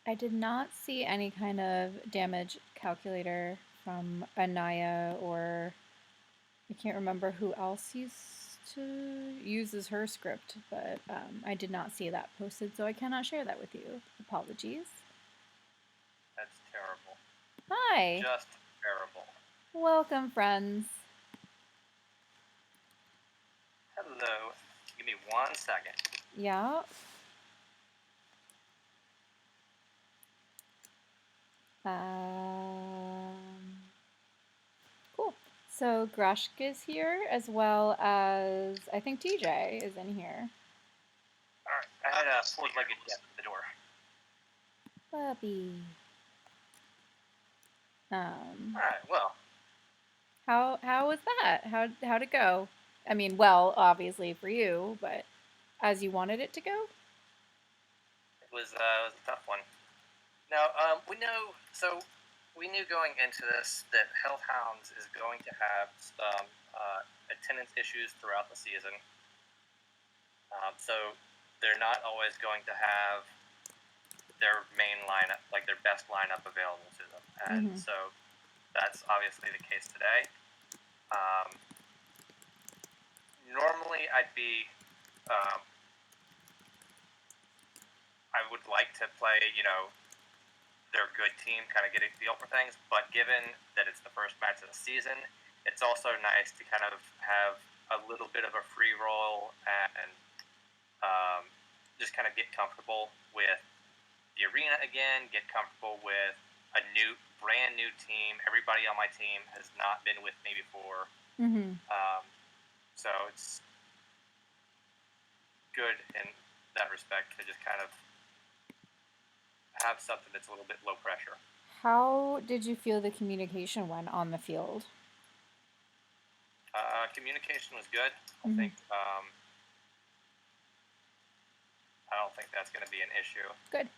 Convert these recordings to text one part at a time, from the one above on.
I did not see any kind of damage calculator from Anaya or I can't remember who else uses her script, but I did not see that posted, so I cannot share that with you. Apologies. That's terrible. Hi! Just terrible. Welcome, friends. Hello. Give me 1 second. Yeah. Cool. So Grushk is here, as well as I think TJ is in here. Alright, I had a four-legged cat at the door. Puppy. Alright, well, How was that? How'd it go? I mean, well, obviously for you, but as you wanted it to go? it was a tough one. Now, we knew going into this that Hellhounds is going to have some attendance issues throughout the season. So they're not always going to have their main lineup, like their best lineup available to them. And so that's obviously the case today. Normally I would like to play, their good team, kind of get a feel for things. But given that it's the first match of the season, it's also nice to kind of have a little bit of a free roll and just kind of get comfortable with the arena again, get comfortable with a brand new team. Everybody on my team has not been with me before. So it's good in that respect to just kind of have something that's a little bit low pressure. How did you feel the communication went on the field? Communication was good. I don't think that's going to be an issue. Good.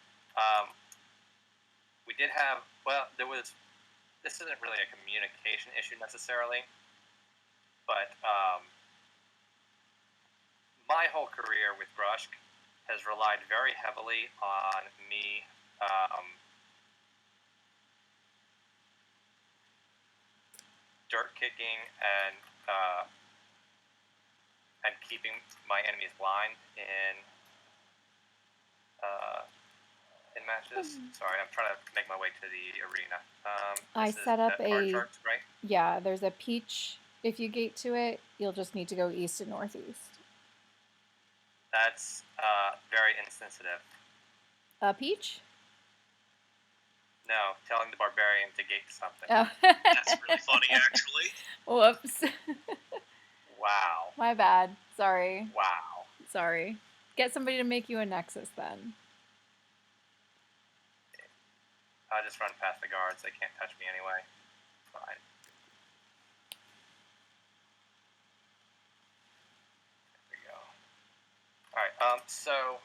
We did this isn't really a communication issue necessarily, but my whole career with Grushk has relied very heavily on me dirt kicking and keeping my enemies blind in matches. Sorry, I'm trying to make my way to the arena. I set up a charts, right? Yeah, there's a peach. If you gate to it, you'll just need to go east and northeast. That's very insensitive. A peach? No, telling the barbarian to gate something. Oh. That's really funny, actually. Whoops. Wow. My bad. Sorry. Wow. Sorry. Get somebody to make you a nexus then. I just run past the guards. They can't touch me anyway. Fine. There we go. Alright, so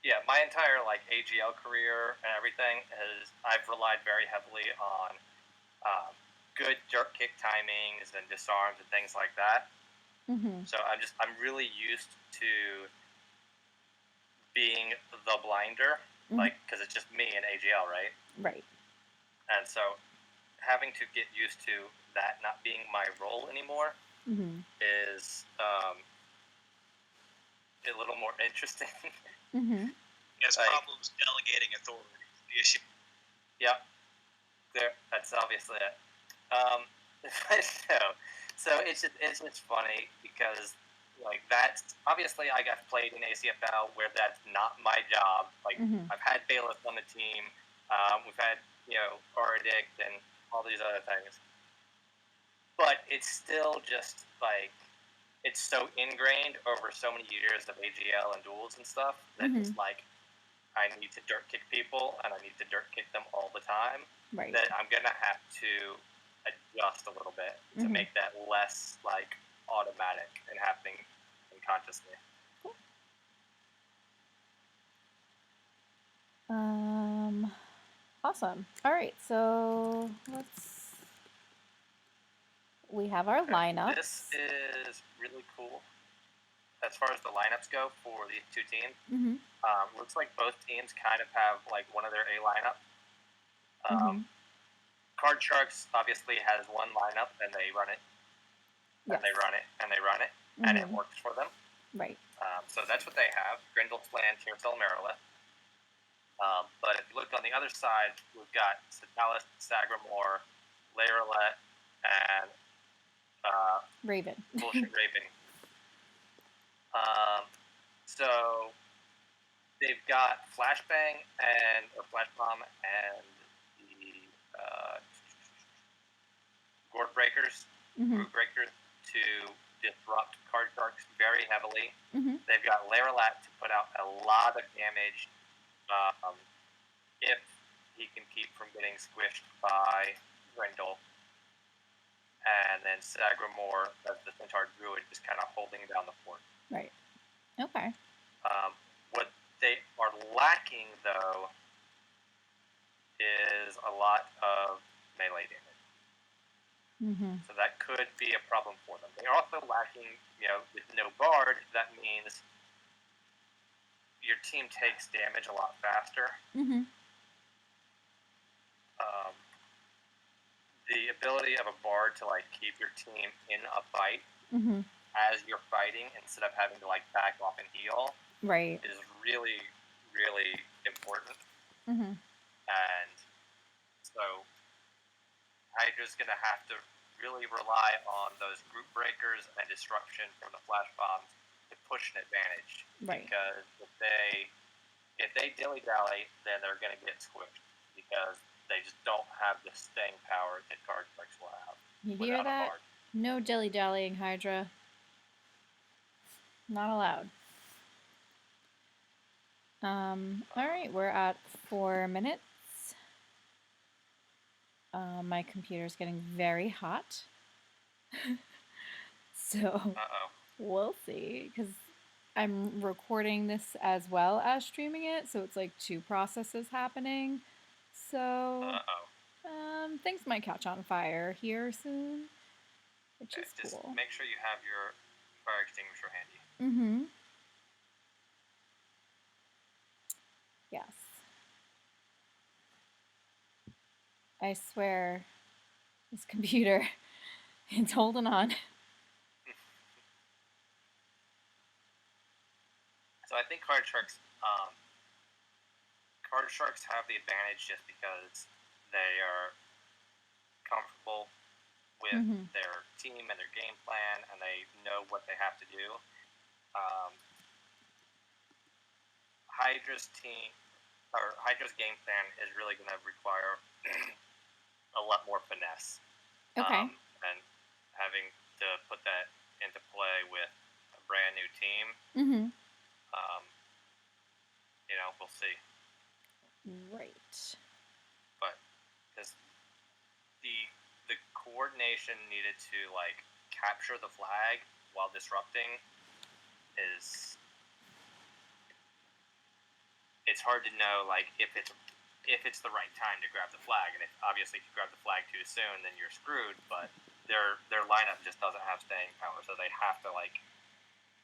yeah, my entire AGL career and everything I've relied very heavily on good dirt kick timings and disarms and things like that. So I'm really used to being the blinder, because it's just me and AGL, right? Right. And so having to get used to that not being my role anymore is a little more interesting. Has problems delegating authority. The issue. Yep. That's obviously it. So it's just funny because that's obviously I got played in ACFL where that's not my job. I've had Bailiff on the team. We've had Oredict and all these other things, but it's still just it's so ingrained over so many years of AGL and duels and stuff that it's I need to dirt kick people and I need to dirt kick them all the time. Right. That I'm gonna have to adjust a little bit to make that less automatic and happening unconsciously. Awesome. All right, so we have our lineup. This is really cool. as far as the lineups go for these two teams, Mm-hmm. looks like both teams kind of have like one of their A lineup. Card Sharks obviously has one lineup, and they run it, and they run it, and they run it, and it works for them. Right. So that's what they have: Grendel, Slann, Tyrcell, Merilith. But if you look on the other side, we've got Scitalis, Sagramore, Lei'raylat, and Raven. Bullshit Raven. So they've got Flashbang or Flash Bomb and the Gourd Breakers, Root Breakers to disrupt Card Sharks very heavily. They've got Lei'raylat to put out a lot of damage if he can keep from getting squished by Grendel. And then Sagramore, as the Centaur Druid, just kind of holding down the fort. Right. Okay. What they are lacking, though, is a lot of melee damage. So that could be a problem for them. They're also lacking, with no Bard, that means your team takes damage a lot faster. The ability of a Bard to keep your team in a fight as you're fighting instead of having to back off and heal, right, is really, really important. And so Hydra's going to have to really rely on those group breakers and disruption from the flash bombs to push an advantage. Right. Because if they dilly-dally, then they're going to get squished because they just don't have the staying power that Card Sharks will have. You hear that? No dilly-dallying, Hydra. Not allowed. Alright, we're at 4 minutes. My computer's getting very hot. So, we'll see. Because I'm recording this as well as streaming it, so it's like 2 processes happening. So, things might catch on fire here soon, which is just cool. Make sure you have your fire extinguisher handy. Yes. I swear, this computer, it's holding on. So I think Card Sharks have the advantage just because they are comfortable with their team and their game plan, and they know what they have to do. Hydra's game plan is really going to require a lot more finesse. Okay. And having to put that into play with a brand new team. We'll see. Right. But because the coordination needed to capture the flag while disrupting it's hard to know if it's the right time to grab the flag, and if you grab the flag too soon, then you're screwed. But their lineup just doesn't have staying power, so they have to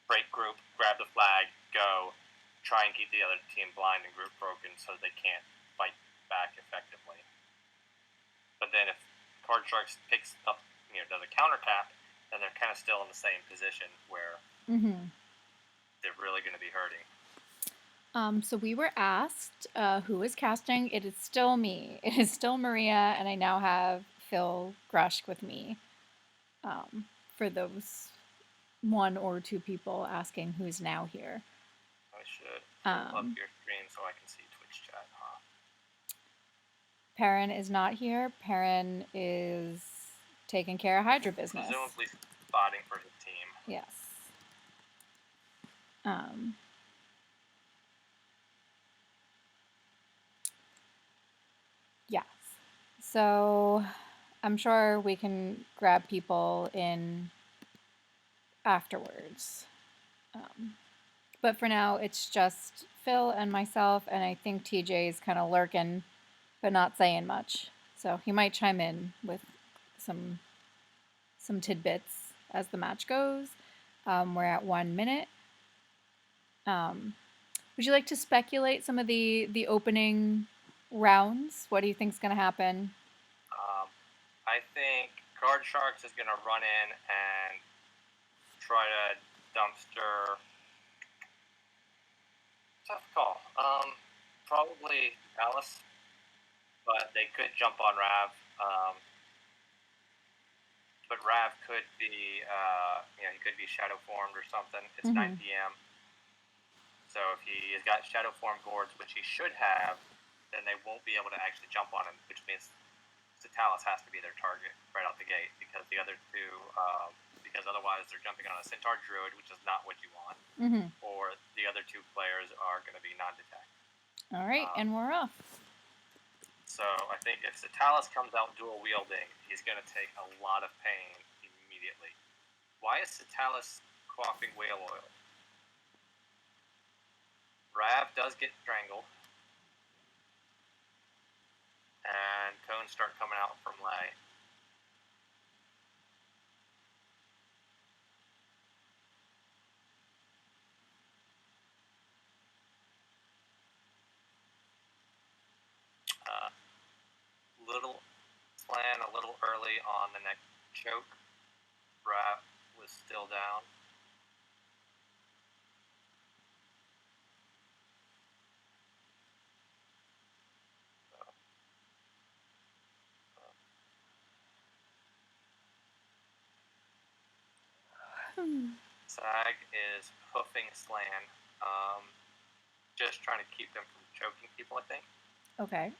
break group, grab the flag, go, try and keep the other team blind and group broken so they can't fight back effectively. But then if Card Sharks picks up, does a counter tap, then they're kind of still in the same position where they're really going to be hurting. So we were asked who is casting. It is still me. It is still Maria, and I now have Phil Grushk with me. For those 1 or 2 people asking who's now here. I should pull up your screen so I can see Twitch chat. Perrin is not here. Perrin is taking care of Hydra business. Presumably spotting for his team. Yes. Yes. So I'm sure we can grab people in afterwards. But for now, it's just Phil and myself, and I think TJ is kind of lurking, but not saying much. So he might chime in with some tidbits as the match goes. We're at 1 minute. Would you like to speculate some of the opening rounds? What do you think's going to happen? I think Card Sharks is going to run in and try to dumpster. Tough call. Probably Alice, but they could jump on Rav. But Rav could be, he could be shadow formed or something. It's 9 p.m. So if he has got shadow form gourds, which he should have, then they won't be able to actually jump on him, which means Scitalis has to be their target right out the gate, because the other two, because otherwise they're jumping on a Centaur Druid, which is not what you want, or the other two players are going to be non-detect. All right, and we're off. So I think if Scitalis comes out dual wielding, he's going to take a lot of pain immediately. Why is Scitalis quaffing whale oil? Rav does get strangled. And cones start coming out from Lay. Little Slann a little early on the next choke. Rav was still down. Sag is hoofing Slann, just trying to keep them from choking people, I think. Okay.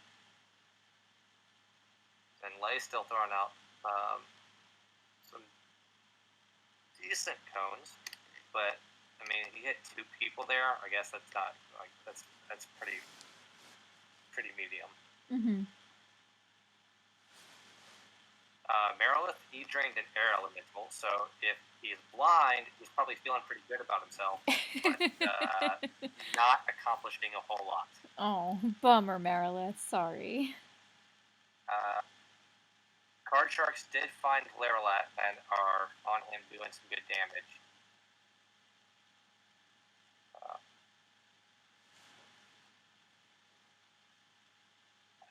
And Lei's still throwing out some decent cones, but I mean, he hit 2 people there. I guess that's not like that's pretty medium. Merilith, he drained an air elemental, so if he's blind, he's probably feeling pretty good about himself, but not accomplishing a whole lot. Oh, bummer, Merilith. Sorry. Card Sharks did find Lei'raylat and are on him doing some good damage.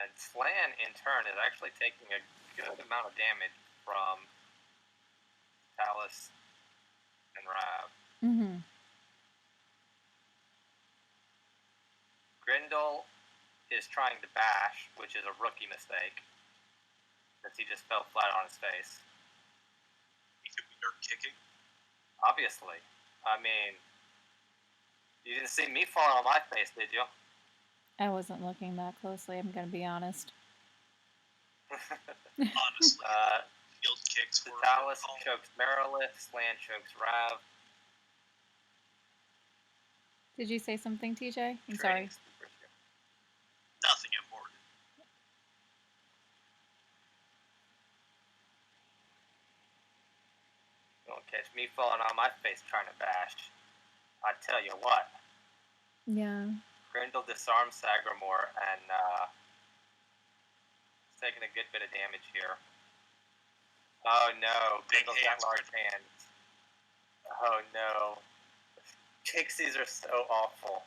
And Slann, in turn, is actually taking a good amount of damage from Scitalis and Rav. Grendel is trying to bash, which is a rookie mistake, since he just fell flat on his face. He could be dirt kicking. Obviously. I mean, you didn't see me fall on my face, did you? I wasn't looking that closely, I'm going to be honest. Honestly, field kicks were... Scitalis chokes Merilith, Slann chokes Rav. Did you say something, TJ? I'm sorry. Nothing important. Don't catch me falling on my face trying to bash. I tell you what. Yeah. Grendel disarms Sagramore and taking a good bit of damage here. Oh no, Grendel's got large hands. Oh no. Pixies are so awful.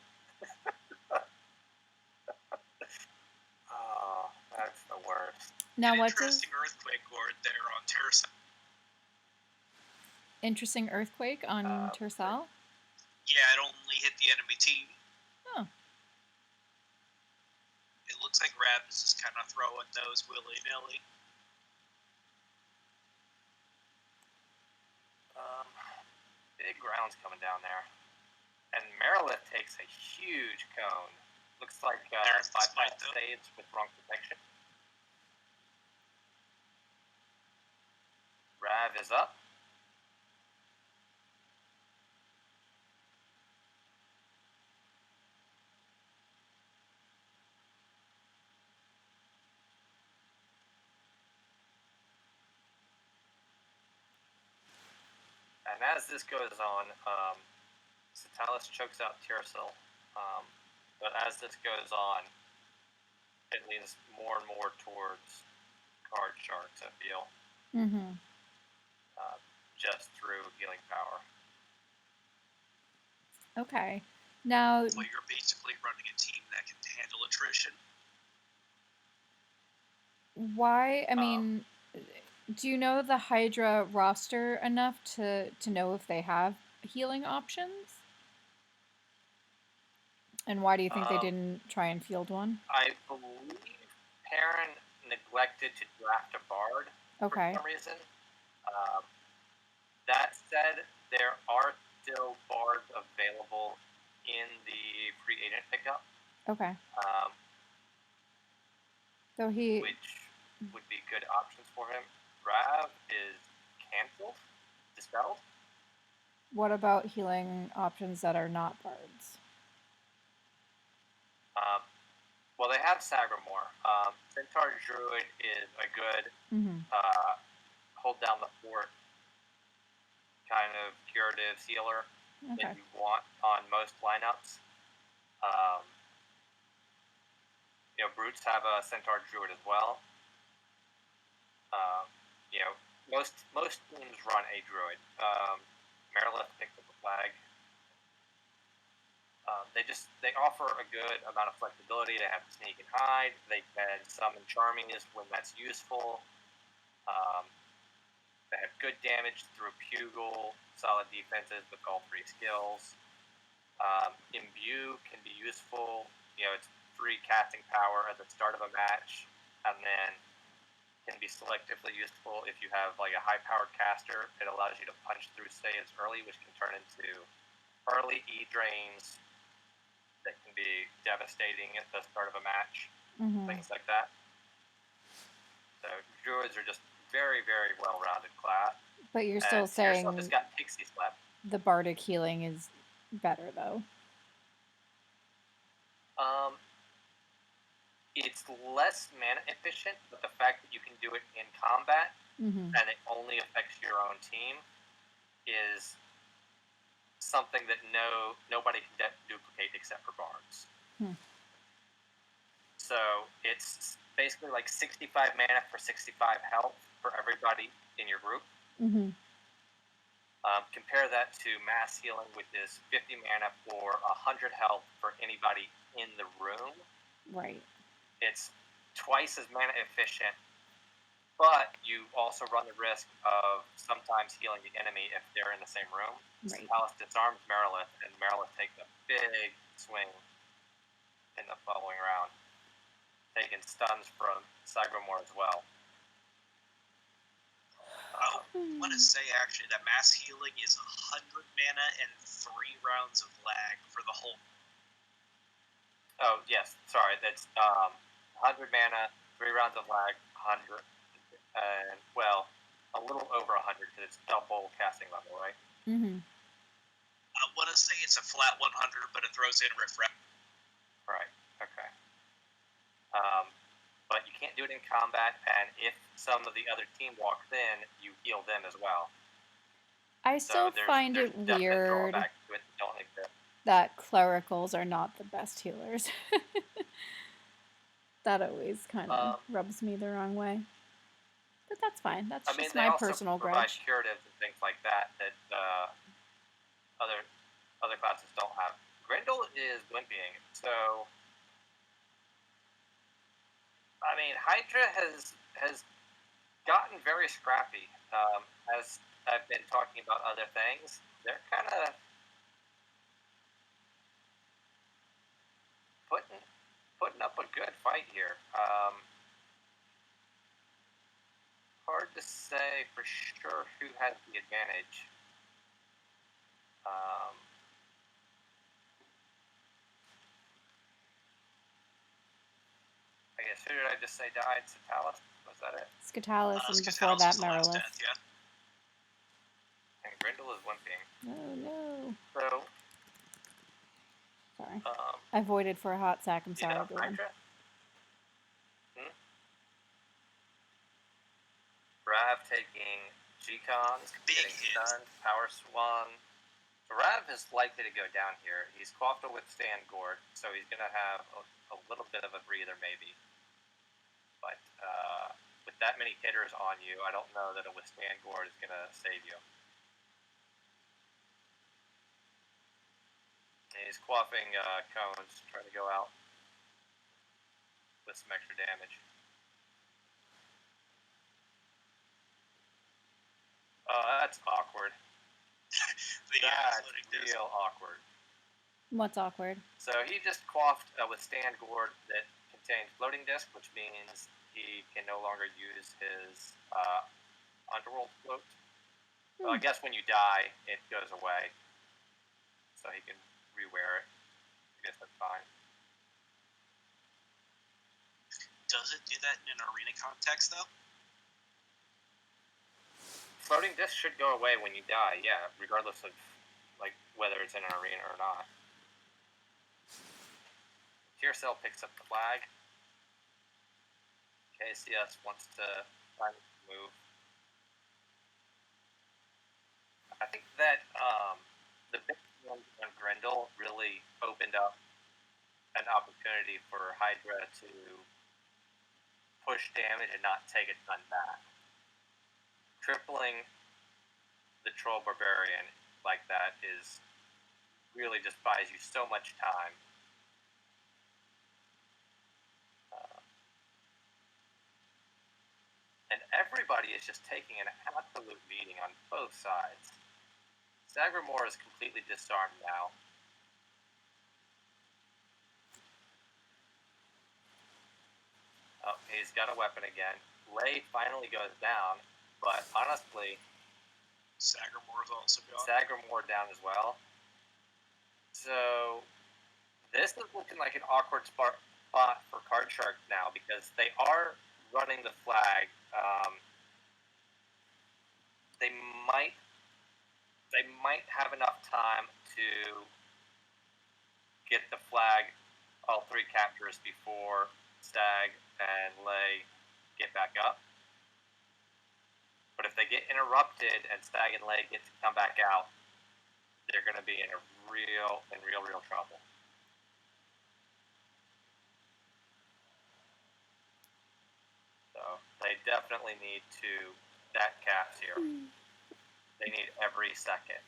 Oh, that's the worst. Now what interesting earthquake gourd there on Tyrcell. Interesting earthquake on Tyrcell? Yeah, it only hit the enemy team. Oh. It looks like Rav is just kind of throwing those willy-nilly. Big ground's coming down there. And Merilith takes a huge cone. Looks like bypass saves with wrong protection. Rav is up. And as this goes on, Scitalis chokes out Tyrcell. But as this goes on, it leans more and more towards Card Sharks, I feel. Mm-hmm. Just through healing power. Okay. Now, well, you're basically running a team that can handle attrition. Why? I mean, do you know the Hydra roster enough to know if they have healing options? And why do you think they didn't try and field one? I believe Perrin neglected to draft a bard for some reason. That said, there are still bards available in the free agent pickup. Okay. So which would be good options for him. Rav is canceled, dispelled. What about healing options that are not bards? Well, they have Sagramore. Centaur Druid is a good hold down the fort kind of curative healer that you want on most lineups. Brutes have a Centaur Druid as well. Most teams run a Druid. Merilith picked up the flag. They offer a good amount of flexibility. They have sneak and hide. They can summon Charminess when that's useful. They have good damage through Pugil, solid defenses with all 3 skills. Imbue can be useful. It's free casting power at the start of a match, and then can be selectively useful if you have like a high-powered caster. It allows you to punch through saves early, which can turn into early E-drains that can be devastating at the start of a match, things like that. So Druids are just very, very well-rounded class. But you're still saying just got Pixie Slap. The bardic healing is better, though. It's less mana efficient, but the fact that you can do it in combat and it only affects your own team is something that nobody can duplicate except for bards. So it's basically like 65 mana for 65 health for everybody in your group. Compare that to mass healing, which is 50 mana for 100 health for anybody in the room. Right. It's twice as mana efficient, but you also run the risk of sometimes healing the enemy if they're in the same room. Right. Scitalis disarms Merilith, and Merilith takes a big swing in the following round, taking stuns from Sagramore as well. I want to say, actually, that mass healing is 100 mana and 3 rounds of lag for the whole. Oh, yes. Sorry. That's 100 mana, 3 rounds of lag, 100. And, well, a little over 100 because it's double casting level, right? I want to say it's a flat 100, but it throws in refresh. Right. Okay. But you can't do it in combat, and if some of the other team walks in, you heal them as well. I still find it weird that clericals are not the best healers. That always kind of rubs me the wrong way. But that's fine. That's just my personal grudge. They also provide curatives and things like that other classes don't have. Grendel is wimpying, so I mean, Hydra has gotten very scrappy. As I've been talking about other things, they're kind of putting up a good fight here. Hard to say for sure who has the advantage. I guess who did I just say died? Scitalis? Was that it? Scitalis, and before that, Merilith. Yeah. And Grendel is wimping. Oh no. So. Sorry. I voided for a hot sack. I'm sorry, everyone. Rav taking G-Cons, getting stunned, power swung. So Rav is likely to go down here. He's coughed to withstand Gord, so he's going to have a little bit of a breather maybe. But with that many hitters on you, I don't know that a withstand Gord is going to save you. And he's He's quaffing cones, trying to go out with some extra damage. That's awkward. That's real awkward. What's awkward? So he just quaffed a withstand gourd that contains floating disc, which means he can no longer use his underworld float. So I guess when you die, it goes away. So he can rewear it. I guess that's fine. Does it do that in an arena context, though? Floating disc should go away when you die, yeah, regardless of like whether it's in an arena or not. Tyrcell picks up the flag. KCS wants to find a move. I think that the big one on Grendel really opened up an opportunity for Hydra to push damage and not take a ton back. Tripling the Troll Barbarian like that is really just buys you so much time. And everybody is just taking an absolute beating on both sides. Sagramore is completely disarmed now. Oh, he's got a weapon again. Lei finally goes down, but honestly, Sagramore's also gone. Sagramore down as well. So this is looking like an awkward spot for Card Shark now because they are running the flag. They might have enough time to get the flag, all three captures before Stag and Lei get back up. But if they get interrupted and Stag and Lei get to come back out, they're going to be in real trouble. So they definitely need to stack caps here. They need every second.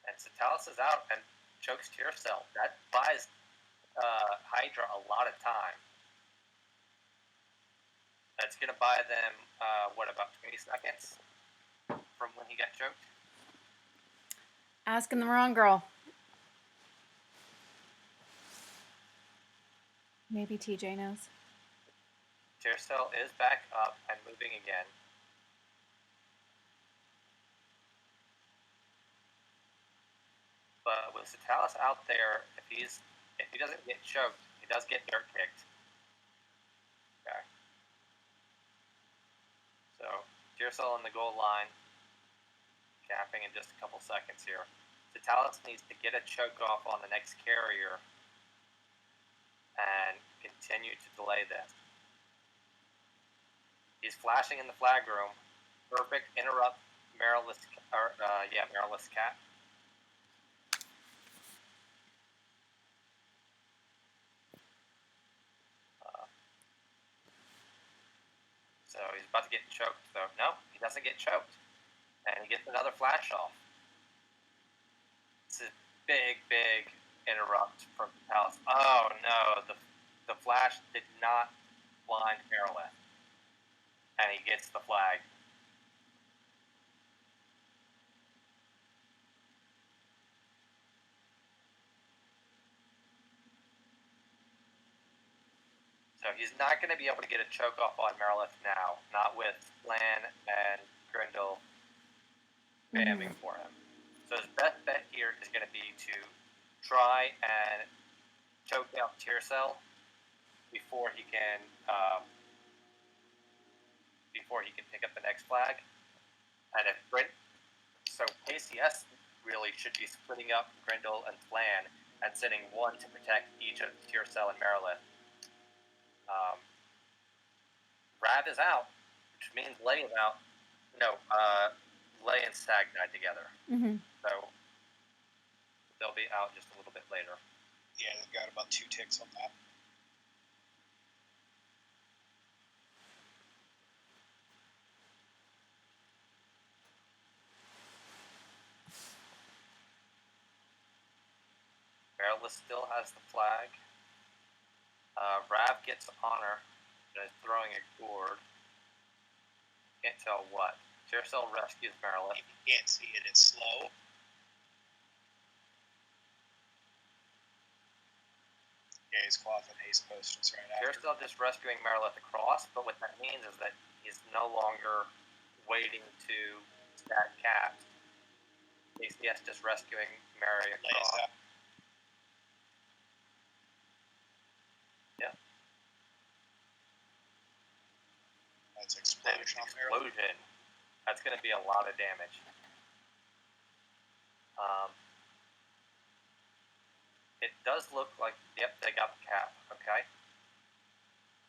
And Scitalis is out and chokes Tyrcell. That buys Hydra a lot of time. That's going to buy them, about 20 seconds from when he got choked? Asking the wrong girl. Maybe TJ knows. Tyrcell is back up and moving again. But with Scitalis out there, if he doesn't get choked, he does get dirt kicked. Okay. So Tyrcell on the goal line, capping in just a couple seconds here. Scitalis needs to get a choke off on the next carrier and continue to delay this. He's flashing in the flag room. Perfect. Interrupt Merilith's cat. So he's about to get choked, though. No, he doesn't get choked. And he gets another flash off. It's a big interrupt from Scitalis. Oh, no. The flash did not blind Merilith. And he gets the flag. So he's not going to be able to get a choke off on Merilith now. Not with Slann and Grendel spamming for him. So his best bet here is going to be to try and choke out Tyrcell before he can pick up the next flag. And so KCS really should be splitting up Grendel and Slann and sending one to protect each of Tyrcell and Merilith. Rav is out, which means Lei is out. No, Lei and Stag died together. So they'll be out just a little bit later. Yeah, they've got about 2 ticks on that. Merilith still has the flag. Rav gets honor and is throwing a gourd. Can't tell what. Tyrcell rescues Merilith. If you can't see it, it's slow. Yeah, he's quaffing haste potions right after. Tyrcell just rescuing Merilith across, but what that means is that he's no longer waiting to stat Cat. ACS just rescuing Mary across. Yeah. That's explosion on Explosion. That's going to be a lot of damage. It does look like, yep, they got the cap, okay?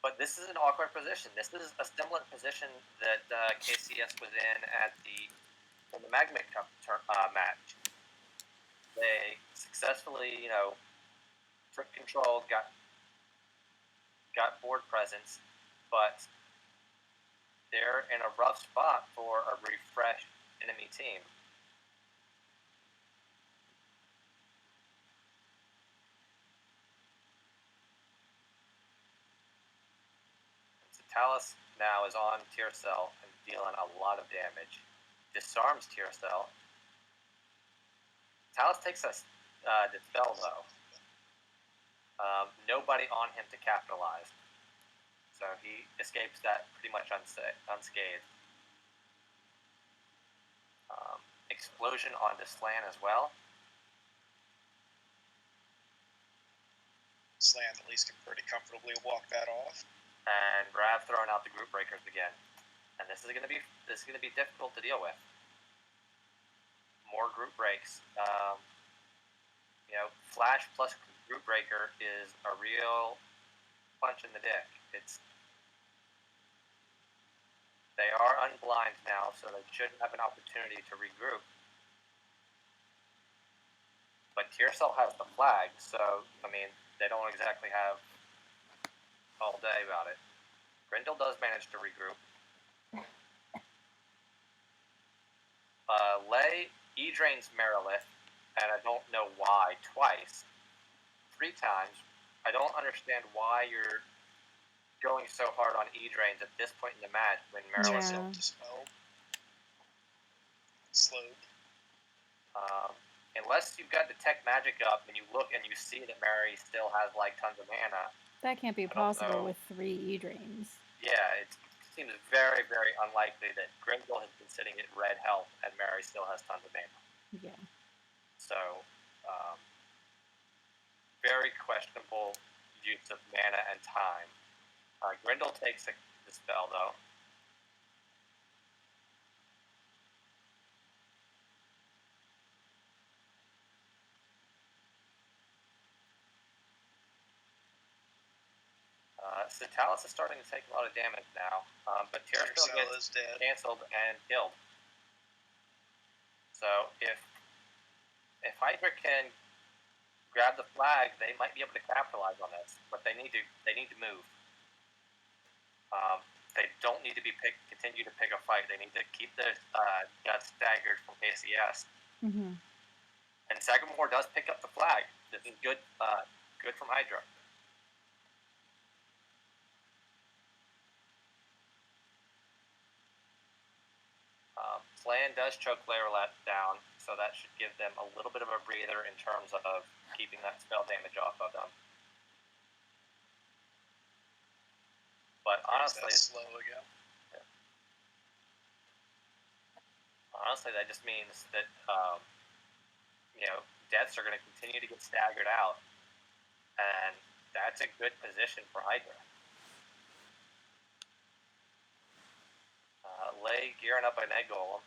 But this is an awkward position. This is a similar position that KCS was in in the Magma Cup match. They successfully, took control, got board presence, but they're in a rough spot for a refreshed enemy team. Scitalis now is on Tyrcell and dealing a lot of damage. Disarms Tyrcell. Scitalis takes a dispel though. Nobody on him to capitalize. So he escapes that pretty much unscathed. Explosion onto Slann as well. Slann at least can pretty comfortably walk that off. And Rav throwing out the group breakers again. And this is gonna be difficult to deal with. More group breaks. Flash plus group breaker is a real punch in the dick. They are unblind now, so they should have an opportunity to regroup. But Tyrcell has the flag, so they don't exactly have all day about it. Grendel does manage to regroup. Leigh E-drains Merilith, and I don't know why, twice. 3 times. I don't understand why you're going so hard on E-drains at this point in the match when Merilith is dispelled. Slowed. Unless you've got Detect Magic up and you look and you see that Mary still has tons of mana. That can't be possible with 3 E-drains. Yeah, it seems very, very unlikely that Grendel has been sitting at red health and Mary still has tons of mana. Yeah. So, very questionable use of mana and time. Grendel takes the spell though. Scitalis is starting to take a lot of damage now, but Tyrcell gets cancelled and killed. So if Hydra can grab the flag, they might be able to capitalize on this, but they need to move. They don't need to continue to pick a fight. They need to keep the guts staggered from KCS. Mm-hmm. And Sagramore does pick up the flag. This is good. Good from Hydra. Slann does choke Lei'raylat down, so that should give them a little bit of a breather in terms of keeping that spell damage off of them. But honestly, slow again. Yeah. Honestly, that just means that deaths are going to continue to get staggered out, and that's a good position for Hydra. Leigh gearing up an egg golem.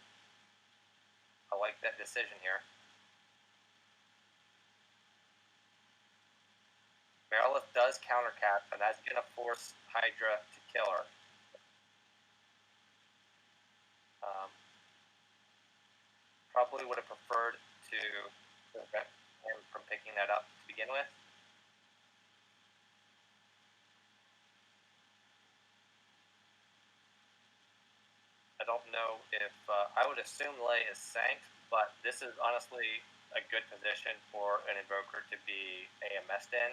I like that decision here. Merilith does countercap, and that's going to force Hydra to kill her. Probably would have preferred to prevent him from picking that up to begin with. I don't know if I would assume Leigh is sanked, but this is honestly a good position for an Invoker to be AMS'd in.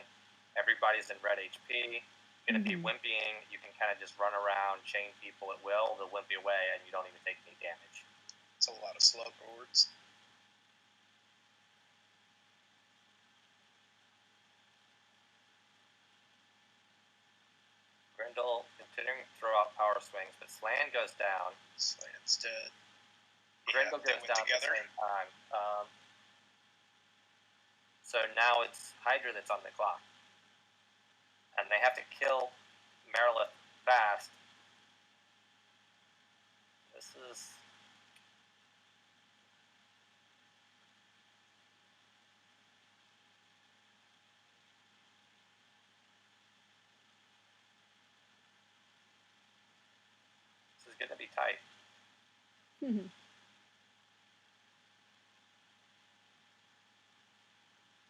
Everybody's in red HP. Going to be wimpying. You can kind of just run around, chain people at will. They'll wimpy away, and you don't even take any damage. It's a lot of slow boards. Grendel continuing to throw out power swings, but Slann goes down. Slann's dead. Grendel goes down together at the same time. So now it's Hydra that's on the clock. And they have to kill Merilith fast. This is... This is going to be tight.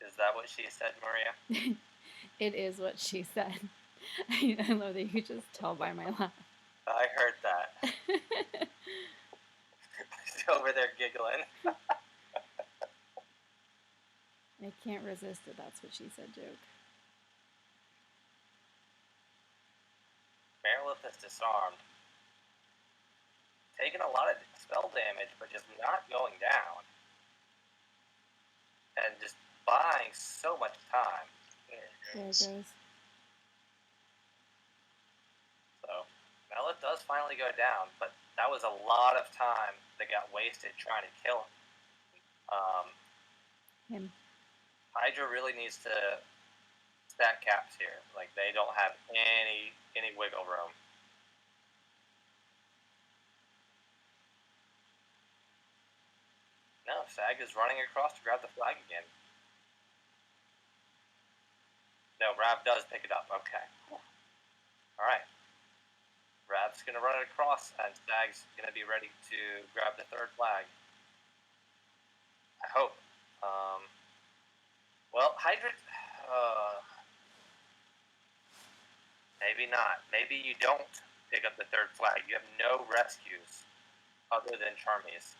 Is that what she said, Maria? It is what she said. I love that you could just tell by my laugh. I heard that. She's over there giggling. I can't resist it. That's what she said joke. Merilith is disarmed. Taking a lot of spell damage, but just not going down. And just buying so much time. There it goes. So, Merilith does finally go down, but that was a lot of time that got wasted trying to kill him. Hydra really needs to stack caps here. Like, they don't have any wiggle room. No, Sag is running across to grab the flag again. No, Rab does pick it up. Okay. Alright. Rab's going to run it across, and Sag's going to be ready to grab the third flag. I hope. Well, Hydra... maybe not. Maybe you don't pick up the third flag. You have no rescues other than Charmies.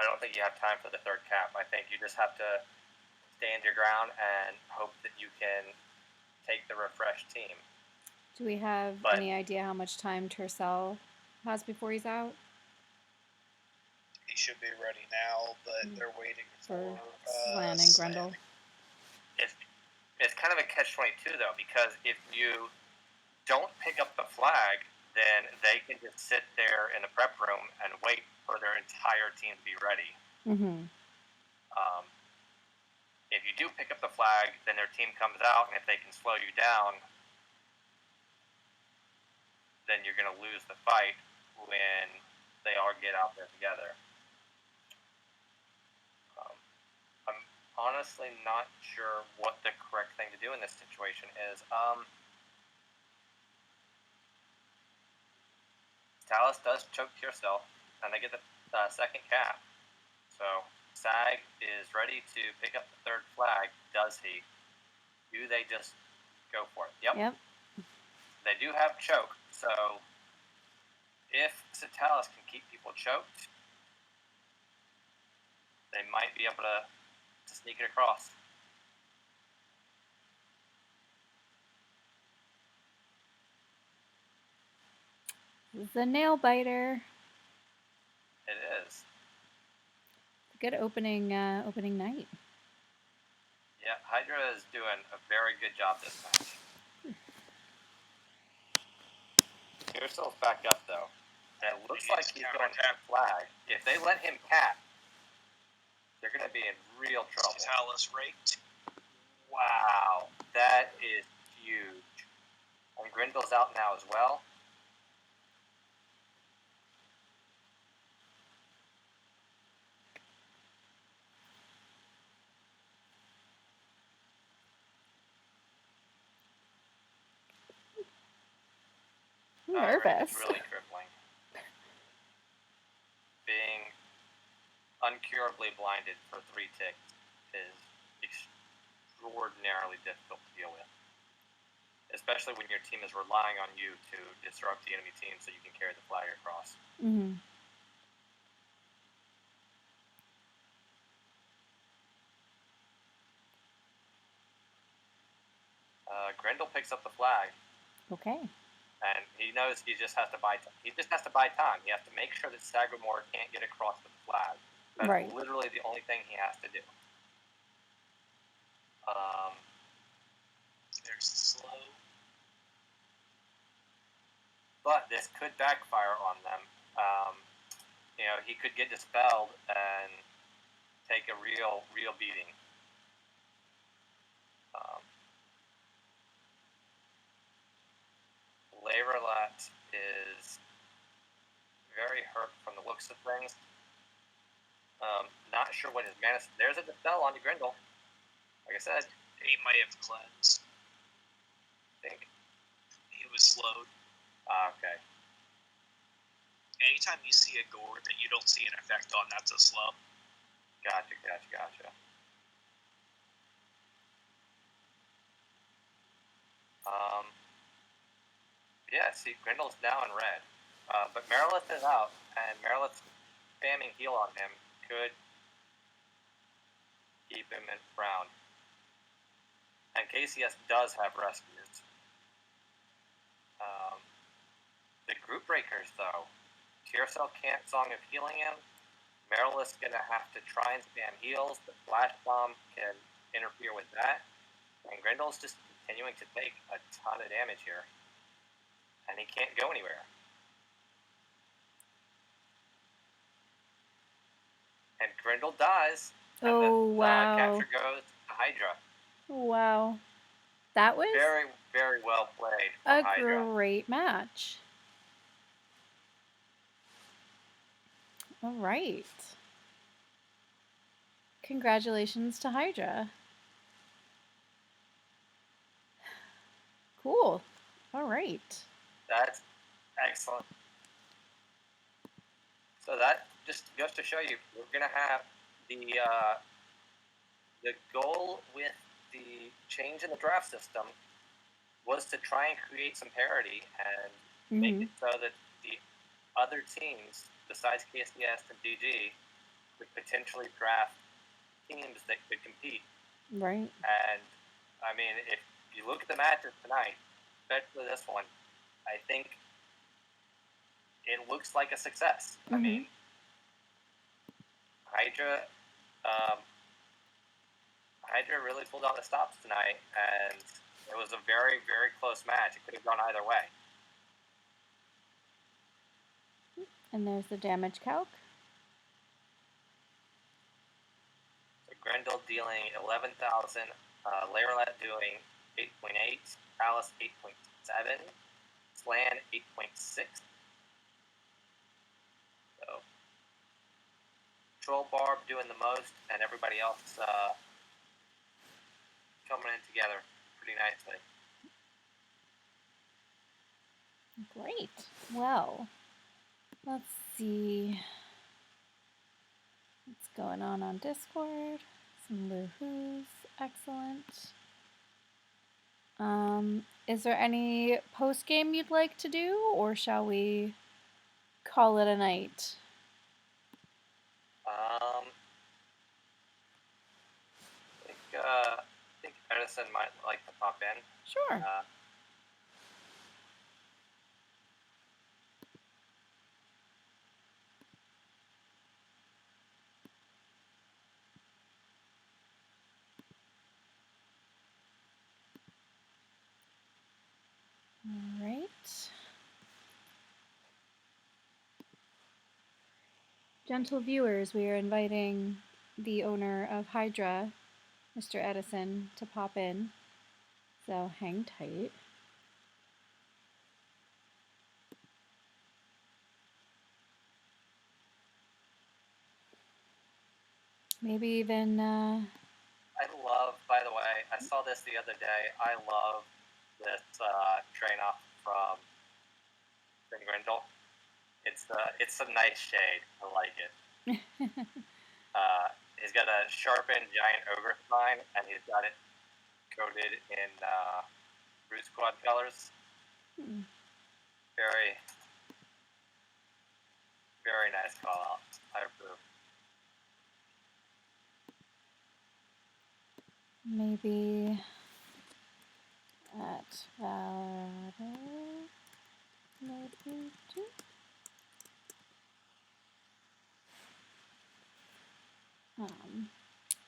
I don't think you have time for the third cap. I think you just have to stand your ground and hope that you can take the refreshed team. Do we have any idea how much time Tyrcell has before he's out? He should be ready now, but they're waiting for Slann and Grendel. It's kind of a catch-22, though, because if you don't pick up the flag, then they can just sit there in the prep room and wait for their entire team to be ready. If you do pick up the flag, then their team comes out, and if they can slow you down, then you're going to lose the fight when they all get out there together. I'm honestly not sure what the correct thing to do in this situation is. Scitalis does choke Tyrcell, and they get the second cap. So Sag is ready to pick up the third flag. Does he? Do they just go for it? Yep. They do have choke, so if Scitalis can keep people choked, they might be able to sneak it across. The nail biter. It is. Good opening night. Yeah, Hydra is doing a very good job this match. Tyrcell's back up, though. And it looks like he's going to flag. If they let him cap, they're going to be in real trouble. Scitalis raked. Wow, that is huge. And Grendel's out now as well. I'm nervous. It's really crippling. Being uncurably blinded for 3 ticks is extraordinarily difficult to deal with. Especially when your team is relying on you to disrupt the enemy team so you can carry the flag across. Grendel picks up the flag. Okay. And he knows he just has to buy time. He just has to buy time. He has to make sure that Sagramore can't get across with the flag. That's right. literally the only thing he has to do. There's the slow. But this could backfire on them. He could get dispelled and take a real beating. Lei'raylat is very hurt from the looks of things. Not sure what his mana. There's a dispel on Grendel. Like I said, he might have cleansed. I think he was slowed. Okay. Anytime you see a gourd that you don't see an effect on, that's a slow. Gotcha. Yeah, see, Grendel's now in red. But Merilith is out, and Merilith's spamming heal on him could keep him in round. And KCS does have rescues. The group breakers, though. Tyrcell can't Song of Healing him. Merilith's going to have to try and spam heals. The Flash Bomb can interfere with that. And Grendel's just continuing to take a ton of damage here. And he can't go anywhere. And Grendel dies. Oh, and the wow. capture goes to Hydra. Wow. That was very, very well played from Hydra. A great match. All right. Congratulations to Hydra. Cool. All right. That's excellent. So that just goes to show you, we're going to have the goal with the change in the draft system was to try and create some parity and make it so that the other teams, besides KCS and DG, could potentially draft teams that could compete. Right. And, I mean, if you look at the matches tonight, especially this one, I think it looks like a success. I mean, Hydra really pulled out the stops tonight, and it was a very, very close match. It could have gone either way. And there's the damage calc. So Grendel dealing 11,000, Lei'raylat doing 8.8, Alice 8.7, Slann 8.6. So Troll Barb doing the most, and everybody else coming in together pretty nicely. Great. Well, let's see what's going on Discord. Some woohoos. Excellent. Is there any post game you'd like to do, or shall we call it a night? I think Edison might like to pop in. Sure. All right. Gentle viewers, we are inviting the owner of Hydra, Mr. Edison, to pop in. So hang tight. Maybe even... I love, by the way, I saw this the other day. I love this train off from Grendel. It's a nice shade. I like it. He's got a sharpened giant ogre spine, and he's got it coated in Root Squad colors. Very, very nice call out. I approve. Maybe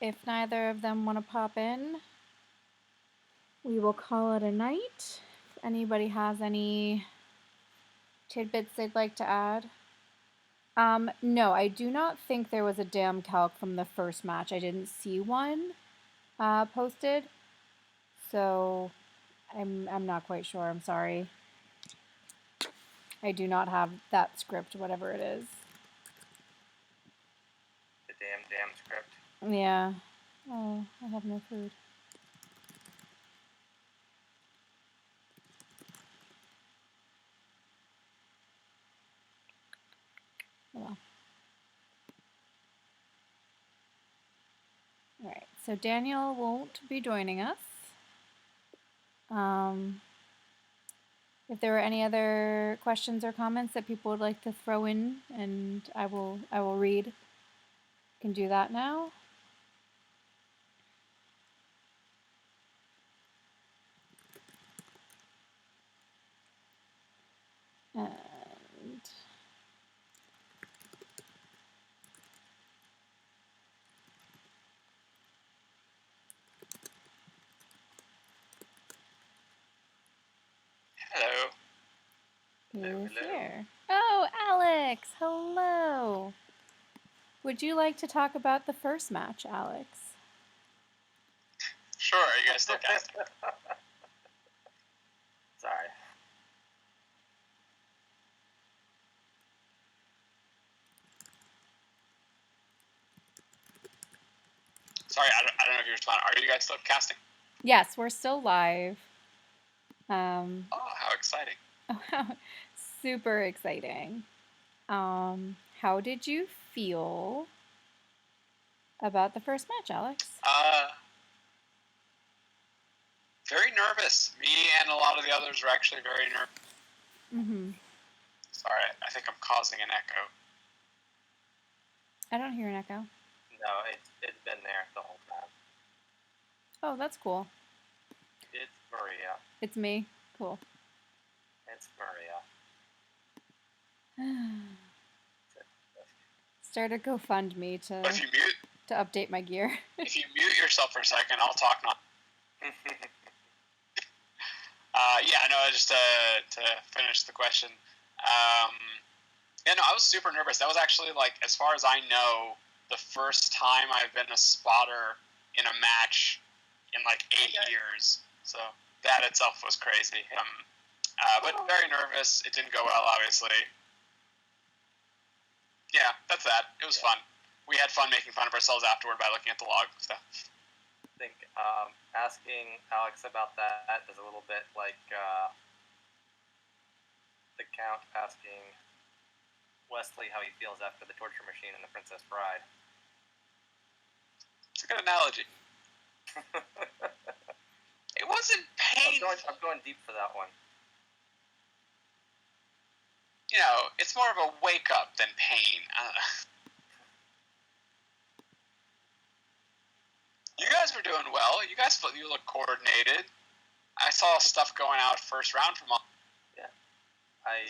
If neither of them want to pop in, we will call it a night. If anybody has any tidbits they'd like to add. No, I do not think there was a damn calc from the first match. I didn't see one posted, so I'm not quite sure. I'm sorry. I do not have that script, whatever it is. The damn script. Yeah. Oh, I have no food. Well. All right, so Daniel won't be joining us. If there are any other questions or comments that people would like to throw in, and I will read. Can do that now. And Hello. who's here? Oh, Alex! Hello! Would you like to talk about the first match, Alex? Sure, are you guys still casting? Sorry. Sorry, I don't know if you're responding. Are you guys still casting? Yes, we're still live. Oh, how exciting. Super exciting. How did you feel about the first match, Alex? Very nervous. Me and a lot of the others were actually very nervous. Mm-hmm. Sorry, I think I'm causing an echo. I don't hear an echo. No, it's been there the whole time. Oh, that's cool. It's Maria. It's me. Cool. It's Maria. Start a GoFundMe But if you mute, to update my gear. if you mute yourself for a second, I'll talk now. Yeah, no, just to finish the question. Yeah, no, I was super nervous. That was actually, like, as far as I know, the first time I've been a spotter in a match in, like, 8 years. So that itself was crazy. But very nervous. It didn't go well, obviously. Yeah, that's that. It was fun. We had fun making fun of ourselves afterward by looking at the log. So. I think asking Alex about that is a little bit like the Count asking Wesley how he feels after the torture machine in The Princess Bride. It's a good analogy. It wasn't painful. I'm going deep for that one. You know, it's more of a wake-up than pain. You guys were doing well. You look coordinated. I saw stuff going out first round from all. Yeah. I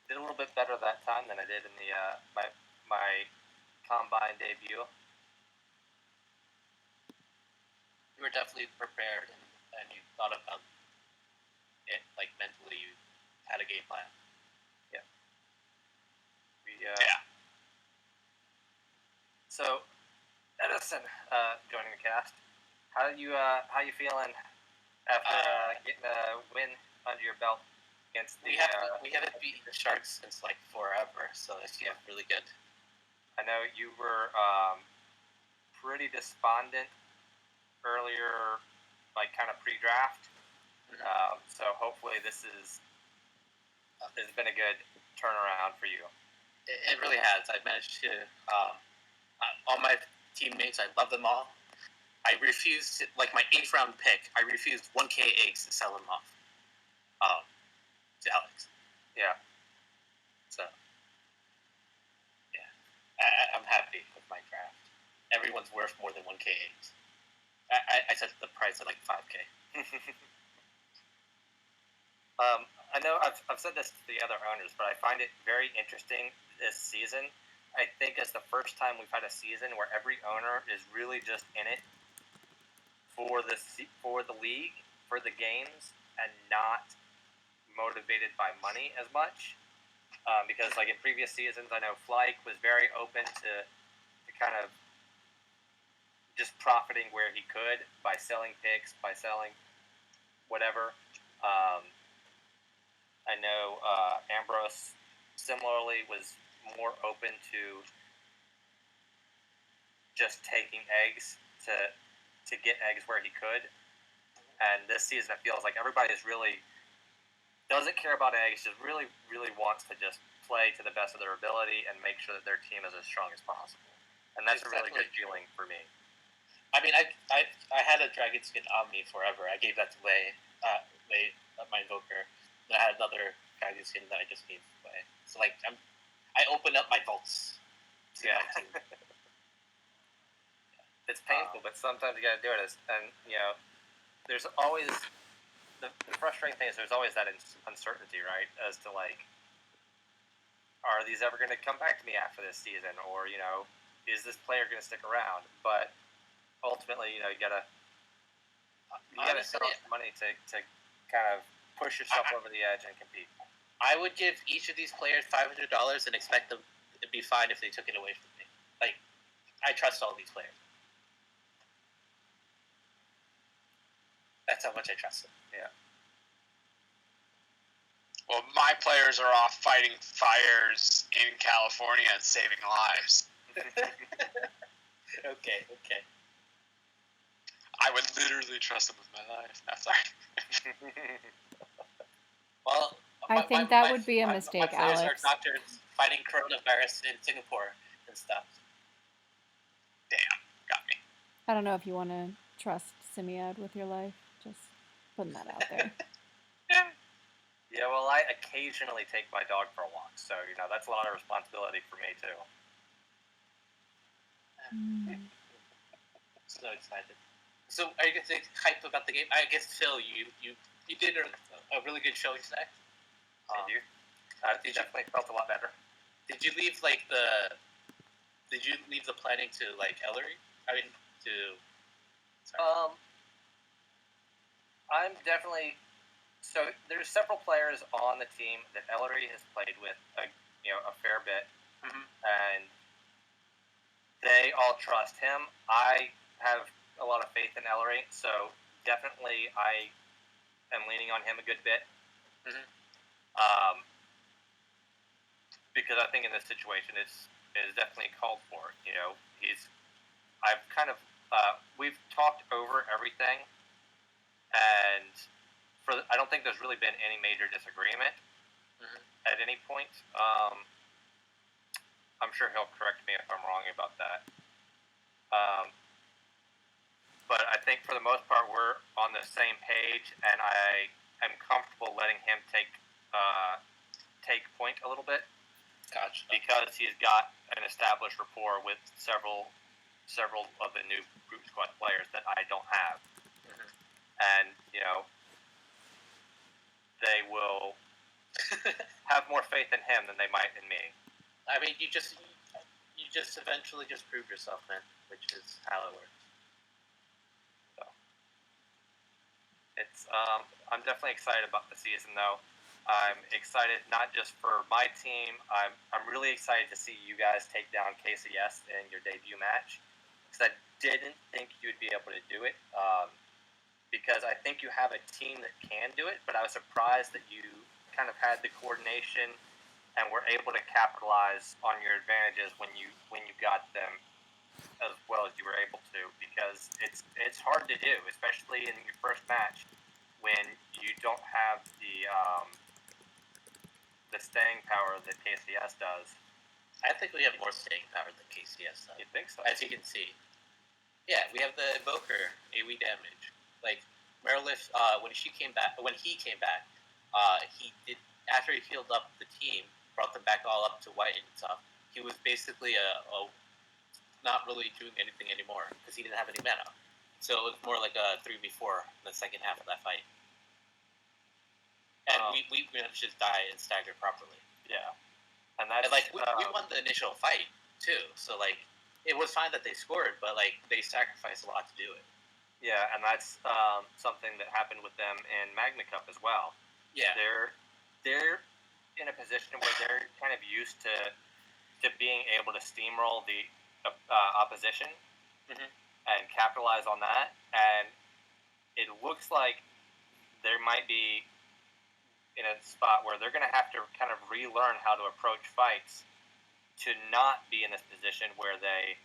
did a little bit better that time than I did in the my combine debut. You were definitely prepared, and you thought about it, like, mentally. You had a game plan. Yeah. Yeah. So, Edison, joining the cast. How you feeling after getting a win under your belt against the? We haven't beaten the Sharks since, like, forever, so it's really good. I know you were pretty despondent earlier, like, kind of pre-draft. Mm-hmm. So hopefully this has been a good turnaround for you. It really has. I've managed to all my teammates. I love them all. I refused, like, my 8th round pick. I refused 1K eggs to sell them off to Alex. Yeah. So yeah, I'm happy with my draft. Everyone's worth more than 1K eggs. I set the price at like 5K. I know I've said this to the other owners, but I find it very interesting this season. I think it's the first time we've had a season where every owner is really just in it for the league, for the games, and not motivated by money as much. Because like in previous seasons, I know Flyke was very open to kind of just profiting where he could by selling picks, by selling whatever. I know Ambrose similarly was more open to just taking eggs to get eggs where he could. And this season, it feels like everybody is really doesn't care about eggs, just really, really wants to just play to the best of their ability and make sure that their team is as strong as possible. And that's a really good feeling for me. I mean, I had a dragon skin on me forever. I gave that away, my invoker. And I had another dragon skin that I just gave away. So like, I opened up my vaults. Yeah. It's painful, but sometimes you got to do it. And you know, there's always the frustrating thing is there's always that uncertainty, right? As to like, are these ever going to come back to me after this season, or you know, is this player going to stick around? But ultimately, you know, you gotta spend money to kind of push yourself over the edge and compete. I would give each of these players $500 and expect them to be fine if they took it away from me. Like, I trust all these players. That's how much I trust them. Yeah. Well, my players are off fighting fires in California and saving lives. Okay. I would literally trust them with my life. No, sorry. Well, I think that would be a mistake, my players Alex. are doctors fighting coronavirus in Singapore and stuff. Damn, got me. I don't know if you want to trust Simiad with your life. Just putting that out there. Yeah, well, I occasionally take my dog for a walk, so you know that's a lot of responsibility for me too. So excited. So, are you going to hype about the game? I guess Phil, you did a really good showing today. Did you? Definitely felt a lot better. Did you leave the planning to like Ellery? I mean, to. Sorry. I'm definitely. So there's several players on the team that Ellery has played with, a fair bit, and they all trust him. I have a lot of faith in Ellery, so definitely I am leaning on him a good bit. Because I think in this situation it is definitely called for. You know, we've talked over everything, and I don't think there's really been any major disagreement at any point. I'm sure he'll correct me if I'm wrong about that. But I think for the most part we're on the same page, and I am comfortable letting him take point a little bit. Gotcha. Because he's got an established rapport with several of the new group squad players that I don't have. And, you know, they will have more faith in him than they might in me. I mean, you just eventually just prove yourself, man, which is how it works. So, it's I'm definitely excited about the season, though. I'm excited not just for my team. I'm really excited to see you guys take down KCS in your debut match, because I didn't think you would be able to do it. Because I think you have a team that can do it, but I was surprised that you kind of had the coordination and were able to capitalize on your advantages when you got them as well as you were able to. Because it's hard to do, especially in your first match when you don't have the staying power that KCS does. I think we have more staying power than KCS does. You think so? As you can see. Yeah, we have the Invoker AoE damage. Like, Merilith, when he came back, he did, after he healed up the team, brought them back all up to white and stuff, he was basically not really doing anything anymore, because he didn't have any mana. So it was more like a 3v4 in the second half of that fight. And we managed to die and stagger properly. Yeah. And that's... And, like, we won the initial fight, too. So, like, it was fine that they scored, but, like, they sacrificed a lot to do it. Yeah, and that's something that happened with them in Magna Cup as well. Yeah. They're in a position where they're kind of used to being able to steamroll the opposition and capitalize on that. And it looks like there might be in a spot where they're going to have to kind of relearn how to approach fights to not be in this position where they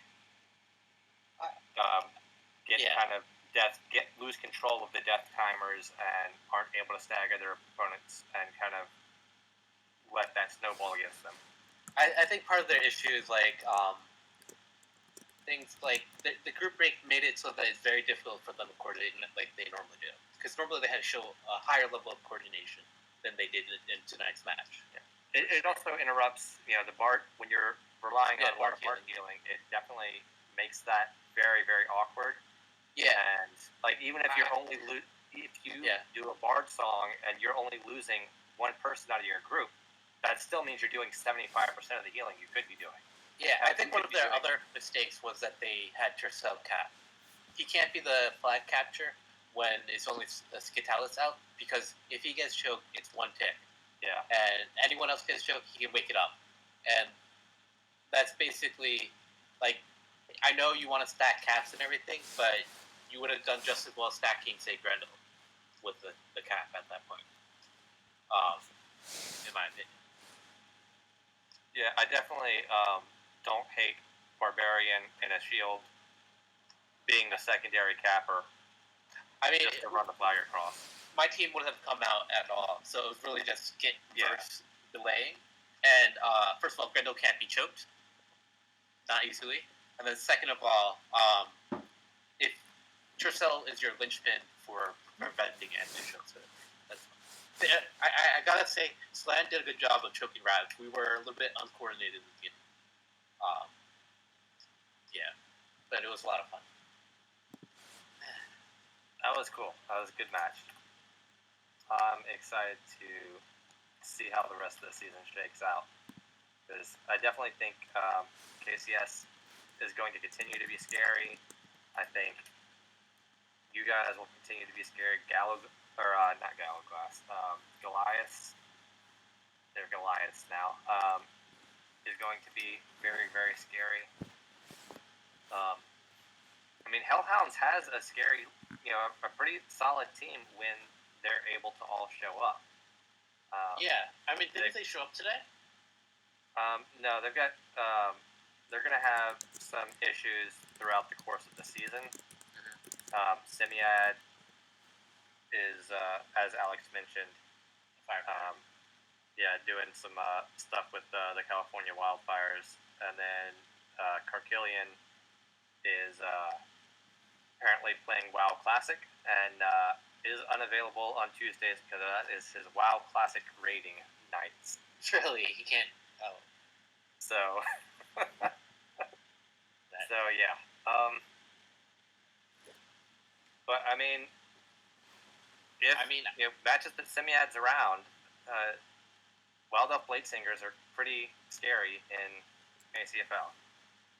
lose control of the death timers and aren't able to stagger their opponents and kind of let that snowball against them. I think part of their issue is like things like the group break made it so that it's very difficult for them to coordinate like they normally do. Because normally they had to show a higher level of coordination than they did in tonight's match. Yeah. It also interrupts, the Bard, when you're relying on Bard healing, it definitely makes that very, very awkward. Yeah. And, like, even if you're only do a Bard song and you're only losing one person out of your group, that still means you're doing 75% of the healing you could be doing. Yeah, I think one of their other mistakes was that they had Tyrcell cap. He can't be the flag capture when it's only a Scitalis out, because if he gets choked, it's one tick. Yeah. And anyone else gets choked, he can wake it up. And that's basically, like, I know you want to stack caps and everything, but you would have done just as well stacking, say, Grendel with the cap at that point, in my opinion. Yeah, I definitely don't hate Barbarian in a shield being the secondary capper. I mean, just to run the flag across. My team wouldn't have come out at all, so it was really just get first delaying. And first of all, Grendel can't be choked, not easily. And then second of all, if Tyrcell is your linchpin for preventing enemy chokes, that's fine. I gotta say, Slann did a good job of choking Rav. We were a little bit uncoordinated in the beginning. But it was a lot of fun. That was cool. That was a good match. I'm excited to see how the rest of the season shakes out. Because I definitely think KCS is going to continue to be scary. I think you guys will continue to be scary. Goliath. They're Goliaths now. Is going to be very, very scary. I mean, Hellhounds has a scary, a pretty solid team when they're able to all show up. I mean, didn't they show up today? No, they've got. They're going to have some issues throughout the course of the season. Simiad is, as Alex mentioned, doing some stuff with the California wildfires, and then Carkillion is apparently playing WoW Classic and is unavailable on Tuesdays because that is his WoW Classic raiding nights. Surely he can't. Oh, so yeah. But I mean, if matches that Simiad's around, Wild Elf Bladesingers are pretty scary in ACFL.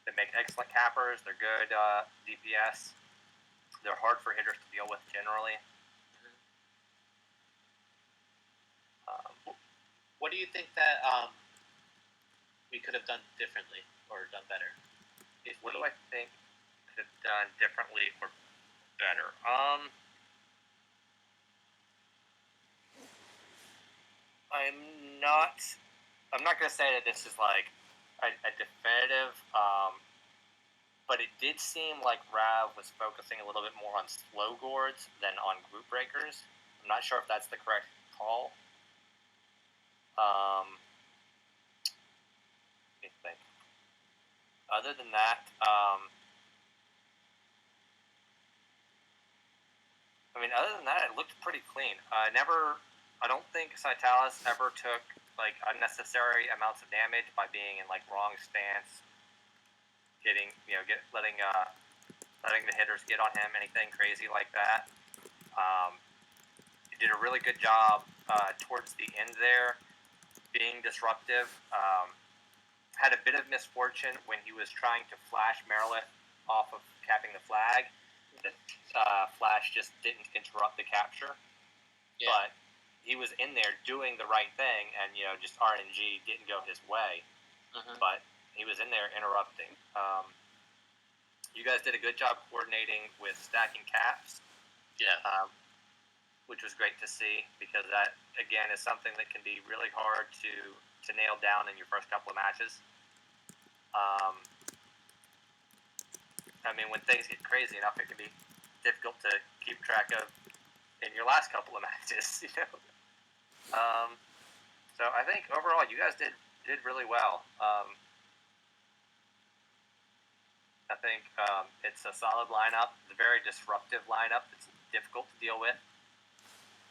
They make excellent cappers. They're good DPS. They're hard for hitters to deal with generally. What do you think that we could have done differently or done better? What do I think could have done differently or better? I'm not going to say that this is like a definitive, but it did seem like Rav was focusing a little bit more on slow gourds than on group breakers. I'm not sure if that's the correct call. Let me think. Other than that, it looked pretty clean. I don't think Scitalis ever took like unnecessary amounts of damage by being in like wrong stance, letting the hitters get on him, anything crazy like that. He did a really good job towards the end there, being disruptive. Had a bit of misfortune when he was trying to flash Merilith off of capping the flag. The flash just didn't interrupt the capture. Yeah. But he was in there doing the right thing, and just RNG didn't go his way. But he was in there interrupting. You guys did a good job coordinating with stacking caps. Yeah. Which was great to see, because that again is something that can be really hard to nail down in your first couple of matches. I mean, when things get crazy enough, it can be difficult to keep track of in your last couple of matches. So I think overall you guys did really well. I think it's a solid lineup. It's a very disruptive lineup. It's difficult to deal with.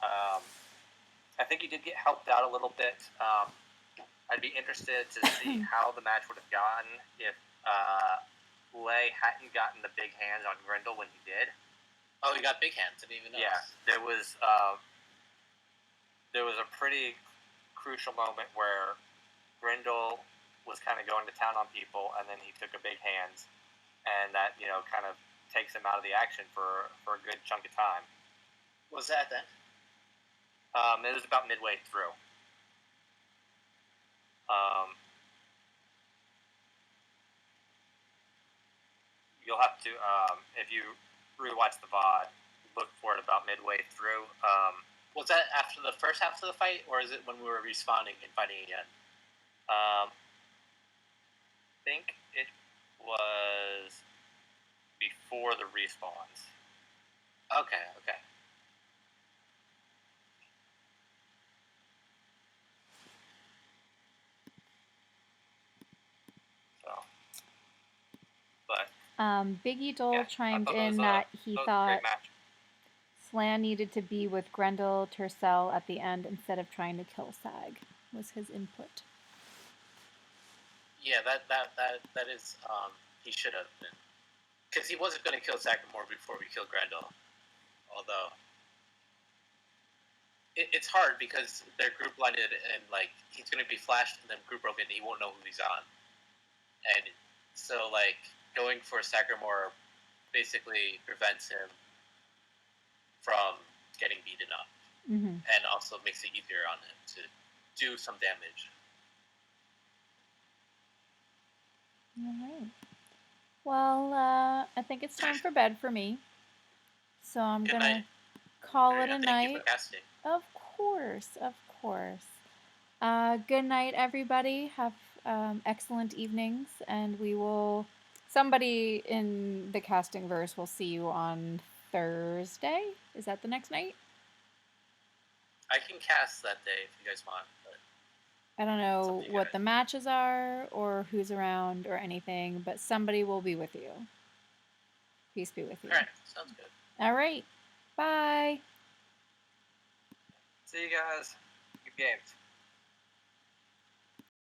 I think you did get helped out a little bit. I'd be interested to see how the match would have gone if Leigh hadn't gotten the big hands on Grendel when he did. Oh, he got big hands. I didn't even know. Yeah, there was a pretty crucial moment where Grendel was kind of going to town on people, and then he took a big hands, and that kind of takes him out of the action for a good chunk of time. Was that then? It was about midway through. You'll have to, if you rewatch the VOD, look for it about midway through. Was that after the first half of the fight, or is it when we were respawning and fighting again? I think it was before the respawns. Okay. Biggie Dole chimed in that he thought Slann needed to be with Grendel Tyrcell at the end instead of trying to kill Sag, was his input. Yeah, that is, he should have been. Because he wasn't going to kill Sagramore before we killed Grendel. Although, it's hard because they're group blinded and, he's going to be flashed and then group broken and he won't know who he's on. And so, going for Sagramore basically prevents him from getting beaten up. And also makes it easier on him to do some damage. Alright. Well, I think it's time for bed for me. So I'm going to call it a night. Thank you for casting. Of course. Good night, everybody. Have excellent evenings, and somebody in the casting verse will see you on Thursday. Is that the next night? I can cast that day if you guys want. But I don't know what the matches are or who's around or anything, but somebody will be with you. Peace be with you. Alright, sounds good. Alright, bye. See you guys. Good games.